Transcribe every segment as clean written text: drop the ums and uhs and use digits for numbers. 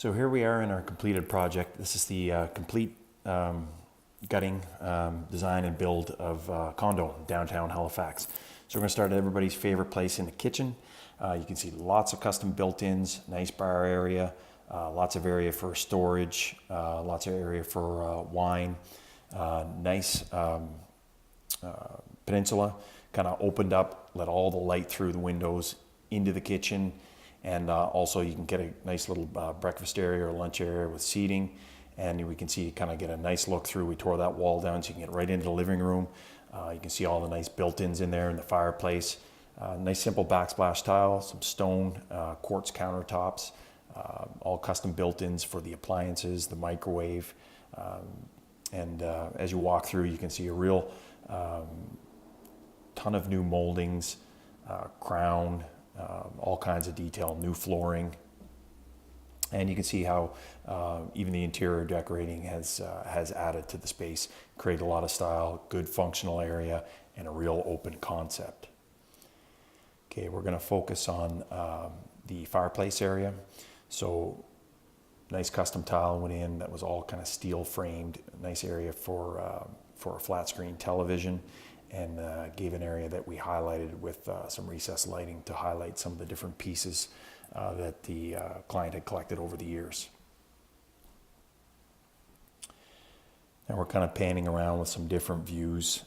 So here we are in our completed project. This is the complete gutting, design and build of Condo in downtown Halifax. So we're going to start at everybody's favorite place in the kitchen. You can see lots of custom built-ins, nice bar area, lots of area for storage, lots of area for wine, nice peninsula, kind of opened up, let all the light through the windows into the kitchen. And also you can get a nice little breakfast area or lunch area with seating. And we can see, kind of get a nice look through. We tore that wall down so you can get right into the living room. You can see all the nice built-ins in there in the fireplace. Nice simple backsplash tile, some stone, quartz countertops, all custom built-ins for the appliances, the microwave. And as you walk through, you can see a real ton of new moldings, crown, all kinds of detail, new flooring. And you can see how even the interior decorating has added to the space, created a lot of style, good functional area, and a real open concept. Okay, we're going to focus on the fireplace area. So nice custom tile went in that was all kind of steel framed, nice area for a flat screen television, and gave an area that we highlighted with some recessed lighting to highlight some of the different pieces that the client had collected over the years. Now we're kind of panning around with some different views.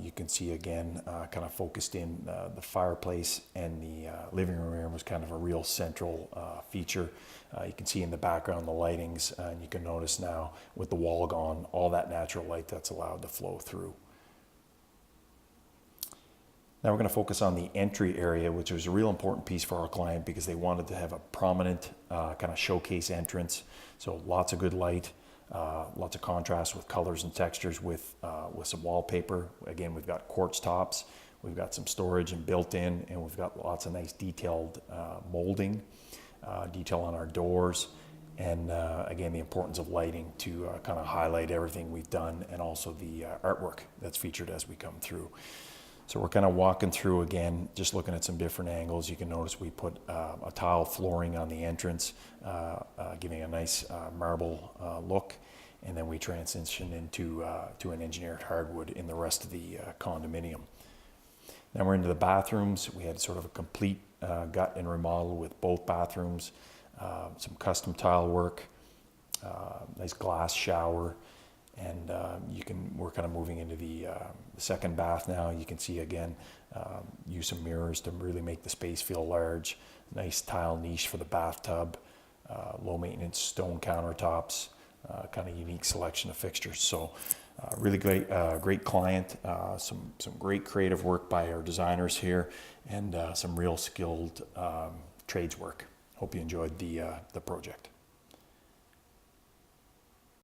You can see again, kind of focused in the fireplace, and the living room area was kind of a real central feature. You can see in the background the lightings, and you can notice now with the wall gone, all that natural light that's allowed to flow through. Now we're going to focus on the entry area, which was a real important piece for our client because they wanted to have a prominent kind of showcase entrance. So lots of good light, lots of contrast with colors and textures with some wallpaper. Again, we've got quartz tops, we've got some storage and built-in, and we've got lots of nice detailed molding, detail on our doors. And again, the importance of lighting to kind of highlight everything we've done, and also the artwork that's featured as we come through. So we're kind of walking through again, just looking at some different angles. You can notice we put a tile flooring on the entrance, giving a nice marble look. And then we transition into to an engineered hardwood in the rest of the condominium. Now we're into the bathrooms. We had sort of a complete gut and remodel with both bathrooms, some custom tile work, nice glass shower. And we're kind of moving into the second bath now. You can see again, use some mirrors to really make the space feel large. Nice tile niche for the bathtub, low maintenance stone countertops, kind of unique selection of fixtures. So really great client, some great creative work by our designers here, and some real skilled trades work. Hope you enjoyed the project.